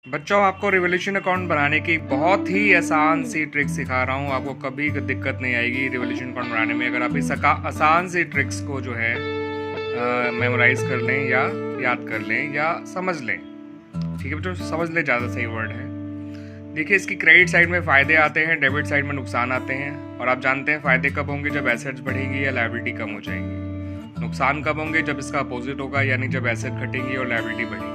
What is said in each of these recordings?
बच्चों, आपको revolution account बनाने की बहुत ही आसान सी ट्रिक सिखा रहा हूँ। आपको कभी दिक्कत नहीं आएगी रिवोल्यूशन अकाउंट बनाने में, अगर आप इस आसान सी ट्रिक्स को जो है मेमोराइज कर लें या याद कर लें या समझ लें। ठीक है बच्चों, समझ लें ज़्यादा सही वर्ड है। देखिए, इसकी क्रेडिट साइड में फ़ायदे आते हैं, डेबिट साइड में नुकसान आते हैं। और आप जानते हैं फ़ायदे कब होंगे, जब एसेट्स बढ़ेंगी या लायबिलिटी कम हो जाएंगी। नुकसान कब होंगे, जब इसका अपोजिट होगा, यानी जब एसेट घटेंगी और लायबिलिटी बढ़ेगी।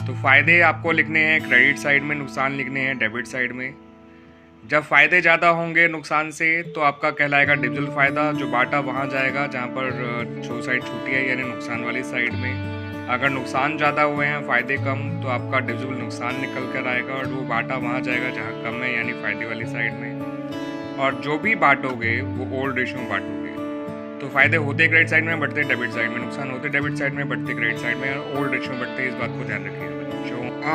तो फ़ायदे आपको लिखने हैं क्रेडिट साइड में, नुकसान लिखने हैं डेबिट साइड में। जब फ़ायदे ज़्यादा होंगे नुकसान से तो आपका कहलाएगा डिविजिबल फ़ायदा, जो बाटा वहाँ जाएगा जहाँ पर जो साइड छूटी है, यानी नुकसान वाली साइड में। अगर नुकसान ज़्यादा हुए हैं, फ़ायदे कम, तो आपका डिविजिबल नुकसान निकल कर आएगा और वो बाटा वहाँ जाएगा जहाँ कम है, यानी फ़ायदे वाली साइड में। और जो भी बांटोगे वो ओल्ड रेशियो में बांटोगे। तो फ़ायदे होते क्रेडिट साइड में, बढ़ते डेबिट साइड में। नुकसान होते डेबिट साइड में, बढ़ते क्रेडिट साइड में। और ओल्ड रेशियो बढ़ते, इस बात को ध्यान रखिएगा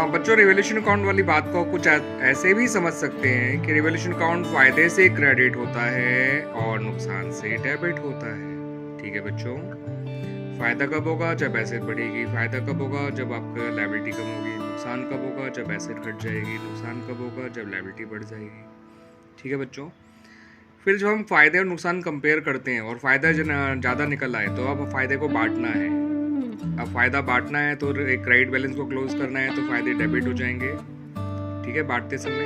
बच्चों। रिवोल्यूशन अकाउंट वाली बात को कुछ ऐसे भी समझ सकते हैं कि रिवोल्यूशन अकाउंट फ़ायदे से क्रेडिट होता है और नुकसान से डेबिट होता है। ठीक है बच्चों, फ़ायदा कब होगा, जब एसेट बढ़ेगी। फ़ायदा कब होगा, जब आपका लायबिलिटी कम होगी। नुकसान कब होगा, जब एसेट घट जाएगी। नुकसान कब होगा, जब लायबिलिटी बढ़ जाएगी। ठीक है बच्चों, फिर जब हम फ़ायदे और नुकसान कंपेयर करते हैं और फ़ायदा ज़्यादा निकल आए तो अब फ़ायदे को बांटना है। अब फ़ायदा बांटना है तो एक क्रेडिट बैलेंस को क्लोज करना है, तो फ़ायदे डेबिट हो जाएंगे, ठीक है, बांटते समय,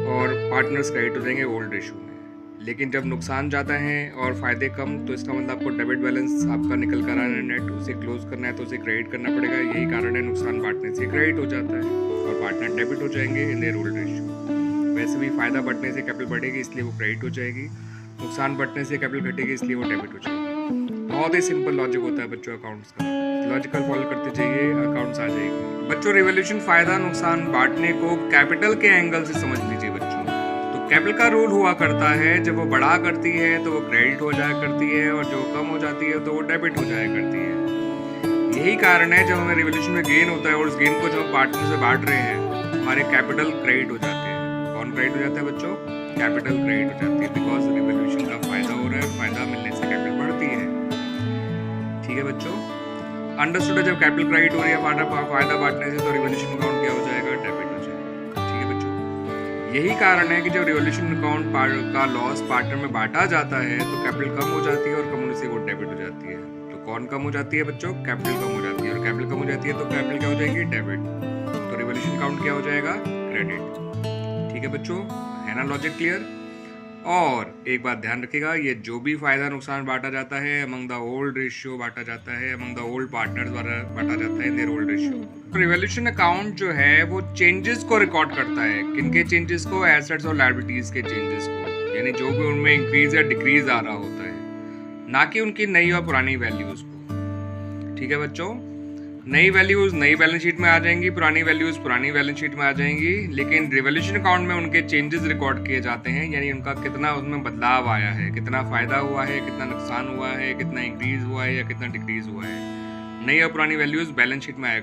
और पार्टनर्स क्रेडिट हो जाएंगे ओल्ड रेशियो में। लेकिन जब नुकसान ज़्यादा है और फ़ायदे कम, तो इसका मतलब आपको डेबिट बैलेंस आपका निकल कर आना है नेट, उसे क्लोज करना है तो उसे क्रेडिट करना पड़ेगा। यही कारण है नुकसान बांटने से क्रेडिट हो जाता है और पार्टनर डेबिट हो जाएंगे इन देयर ओल्ड रेशियो। वैसे भी फ़ायदा बढ़ने से कैपिटल बढ़ेगी, इसलिए वो क्रेडिट हो जाएगी। नुकसान बढ़ने से कैपिटल घटेगी, इसलिए वो डेबिट हो जाएगी। बहुत ही सिंपल लॉजिक होता है बच्चों अकाउंट्स का। लॉजिकल फॉलो करते जाइए, अकाउंट्स आ जाएगी। बच्चों, रिवोल्यूशन फायदा नुकसान बांटने को कैपिटल के एंगल से समझ लीजिए बच्चों। तो कैपिटल का रूल हुआ करता है, जब वो बढ़ा करती है तो वो क्रेडिट हो जाया करती है, और जो कम हो जाती है तो वो डेबिट हो जाया करती है। यही कारण है जब हमें रिवोल्यूशन में गेन होता है और उस गेन को जब हम पार्टनर से बांट रहे हैं, हमारे कैपिटल क्रेडिट हो जाते हैं। कौन क्रेडिट हो जाता है बच्चों? कैपिटल क्रेडिट हो जाती है, बिकॉज रिवोल्यूशन का फायदा हो रहा है, फायदा मिलने से कैपिटल बढ़ती है। ठीक है बच्चों, अंडरस्टूड है। जब कैपिटल क्रेडिट हो रही है फायदा बांटने से, तो रिवोल्यूशन अकाउंट क्या हो जाएगा? डेबिट हो जाएगा। ठीक है बच्चों, यही कारण है कि जब रिवोल्यूशन अकाउंट का लॉस पार्टनर में बांटा जाता है तो कैपिटल कम हो जाती है, और कम होने से वो डेबिट हो जाती है। तो कौन कम हो जाती है बच्चों? कैपिटल कम हो जाती है, और कैपिटल कम हो जाती है तो कैपिटल क्या हो जाएगी? डेबिट। तो रिवोल्यूशन अकाउंट क्या हो जाएगा? क्रेडिट। ठीक है बच्चों, है ना लॉजिक क्लियर? और एक बात ध्यान रखिएगा, ये जो भी फायदा नुकसान बांटा जाता है अमंग द ओल्ड रेशियो बांटा जाता है, अमंग द ओल्ड पार्टनर्स द्वारा बांटा जाता है in their old ratio. Revolution account जो है वो चेंजेस को रिकॉर्ड करता है। किनके चेंजेस को? एसेट्स और लायबिलिटीज के चेंजेस को, यानी जो भी उनमें इंक्रीज या डिक्रीज आ रहा होता है, ना कि उनकी नई और पुरानी वैल्यूज को। ठीक है बच्चों, नई वैल्यूज नई बैलेंस शीट में आ जाएंगी, पुरानी वैल्यूज पुरानी बैलेंस शीट में आ जाएंगी। लेकिन रिवोल्यूशन अकाउंट में उनके चेंजेस रिकॉर्ड किए जाते हैं, यानी उनका कितना उसमें बदलाव आया है, कितना फायदा हुआ है, कितना नुकसान हुआ है, कितना इंक्रीज हुआ है या कितना डिक्रीज हुआ है। नई और पुरानी वैल्यूज बैलेंस शीट में आया